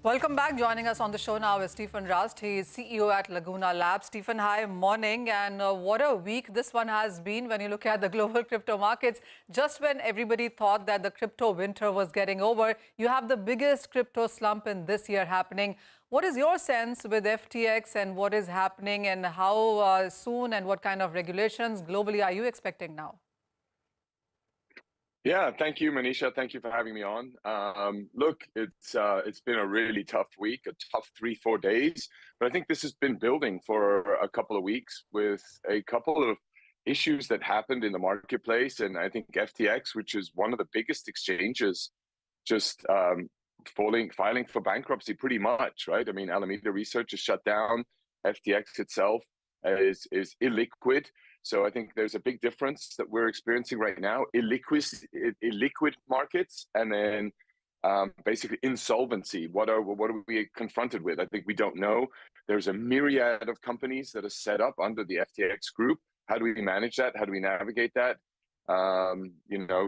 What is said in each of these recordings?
Welcome back. Joining us on the show now is Stefan. He is CEO at Laguna Labs. Stefan, hi, morning. And what a week this one has been when you look at the global crypto markets. Just when everybody thought that the crypto winter was getting over, you have the biggest crypto slump in this year happening. What is your sense with FTX and what is happening, and how soon and what kind of regulations globally are you expecting now? Yeah, thank you, Manisha. Thank you for having me on. Look, it's been a really tough week, a tough 3-4 days, but I think this has been building for a couple of weeks with a couple of issues that happened in the marketplace. And I think FTX, which is one of the biggest exchanges, just filing for bankruptcy pretty much, right? I mean, Alameda Research is shut down. FTX itself is illiquid. So I think there's a big difference that we're experiencing right now: illiquid markets, and then basically insolvency. What are we confronted with? I think we don't know. There's a myriad of companies that are set up under the FTX group. How do we manage that? How do we navigate that?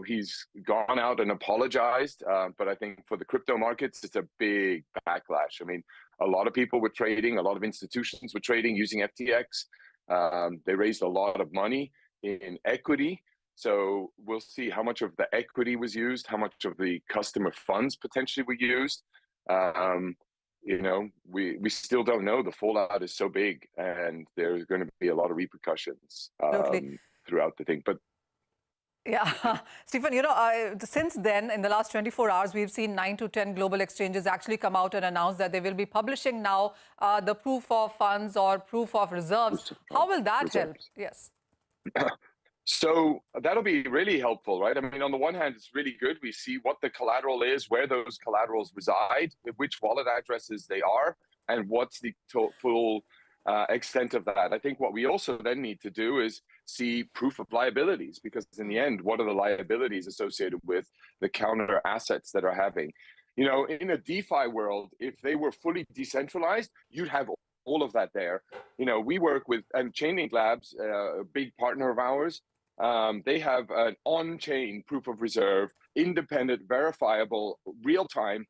He's gone out and apologized, but I think for the crypto markets, it's a big backlash. I mean, a lot of people were trading, a lot of institutions were trading using FTX. They raised a lot of money in equity. So we'll see how much of the equity was used, how much of the customer funds potentially were used. We still don't know. The fallout is so big, and there's going to be a lot of repercussions throughout the thing. But yeah, Stefan, since then, in the last 24 hours, we've seen 9 to 10 global exchanges actually come out and announce that they will be publishing now the proof of funds or proof of reserves. How will that help? Yes. So that'll be really helpful, right? I mean, on the one hand, it's really good. We see what the collateral is, where those collaterals reside, which wallet addresses they are, and what's the full extent of that. I think what we also then need to do is see proof of liabilities, because in the end, what are the liabilities associated with the counter assets that are having? In a DeFi world, if they were fully decentralized, you'd have all of that there. We work with, and Chainlink Labs, a big partner of ours, they have an on-chain proof of reserve, independent, verifiable, real-time.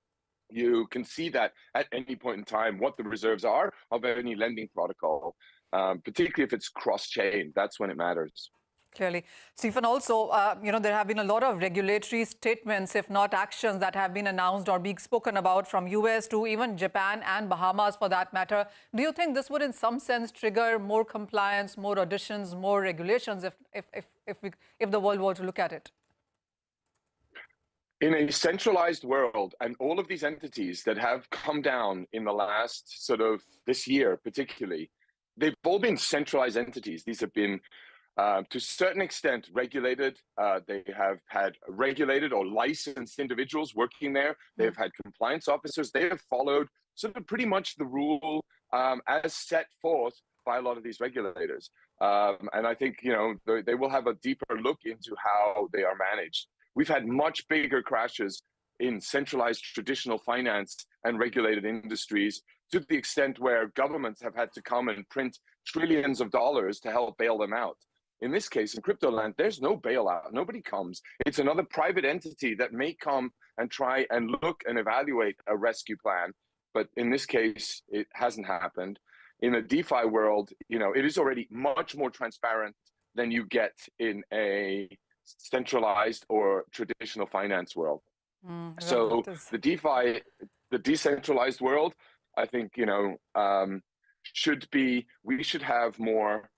You can see that at any point in time what the reserves are of any lending protocol, particularly if it's cross-chain. That's when it matters. Clearly. Stefan, also, there have been a lot of regulatory statements, if not actions, that have been announced or being spoken about from US to even Japan and Bahamas for that matter. Do you think this would in some sense trigger more compliance, more additions, more regulations if the world were to look at it? In a centralized world, and all of these entities that have come down in the last this year particularly, they've all been centralized entities. These have been, to a certain extent, regulated. They have had regulated or licensed individuals working there. They've had compliance officers. They have followed pretty much the rule as set forth by a lot of these regulators. And I think, they will have a deeper look into how they are managed. We've had much bigger crashes in centralized traditional finance and regulated industries, to the extent where governments have had to come and print trillions of dollars to help bail them out. In this case, in crypto land, there's no bailout. Nobody comes. It's another private entity that may come and try and look and evaluate a rescue plan. But in this case, it hasn't happened. In a DeFi world, it is already much more transparent than you get in a centralized or traditional finance world. So the DeFi, the decentralized world, I think, we should have more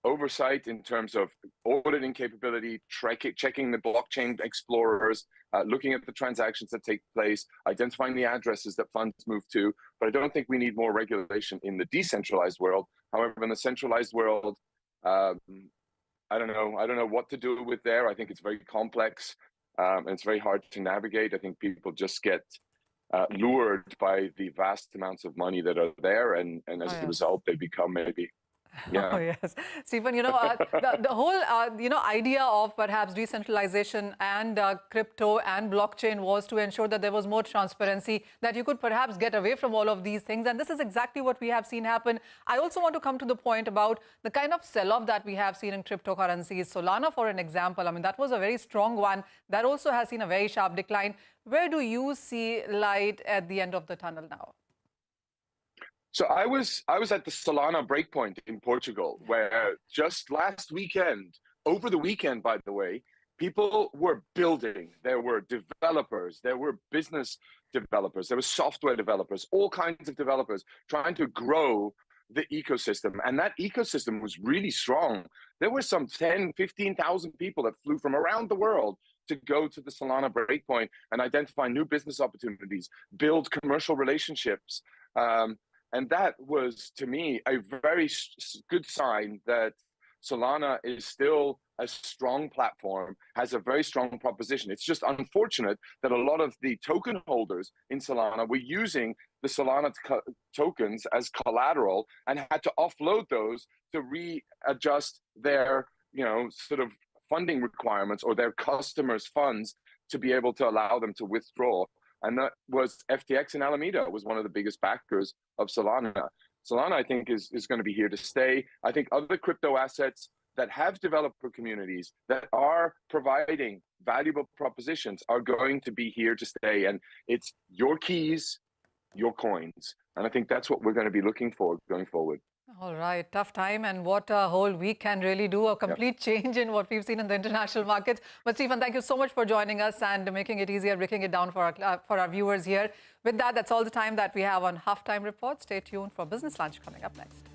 oversight in terms of auditing capability, checking the blockchain explorers, looking at the transactions that take place, identifying the addresses that funds move to. But I don't think we need more regulation in the decentralized world. However, in the centralized world, I don't know what to do with there. I think it's very complex, and it's very hard to navigate. I think people just get lured by the vast amounts of money that are there, and as a result, they become maybe Yeah. Oh, yes. Stephen, the whole, idea of perhaps decentralization and crypto and blockchain was to ensure that there was more transparency, that you could perhaps get away from all of these things. And this is exactly what we have seen happen. I also want to come to the point about the kind of sell-off that we have seen in cryptocurrencies. Solana, for an example, I mean, that was a very strong one. That also has seen a very sharp decline. Where do you see light at the end of the tunnel now? So I was at the Solana breakpoint in Portugal, where just last weekend, over the weekend, by the way, people were building. There were developers, there were business developers, there were software developers, all kinds of developers trying to grow the ecosystem. And that ecosystem was really strong. There were some 10, 15,000 people that flew from around the world to go to the Solana breakpoint and identify new business opportunities, build commercial relationships. And that was, to me, a very good sign that Solana is still a strong platform, has a very strong proposition. It's just unfortunate that a lot of the token holders in Solana were using the Solana tokens as collateral and had to offload those to readjust their, sort of funding requirements or their customers' funds to be able to allow them to withdraw. And that was FTX and Alameda was one of the biggest backers of Solana. Solana, I think, is going to be here to stay. I think other crypto assets that have developer communities that are providing valuable propositions are going to be here to stay. And it's your keys, your coins. And I think that's what we're going to be looking for going forward. All right, tough time, and what a whole week can really do, a complete change in what we've seen in the international markets. But Stefan, thank you so much for joining us and making it easier, breaking it down for our viewers here. With that, that's all the time that we have on Halftime Report. Stay tuned for Business Lunch coming up next.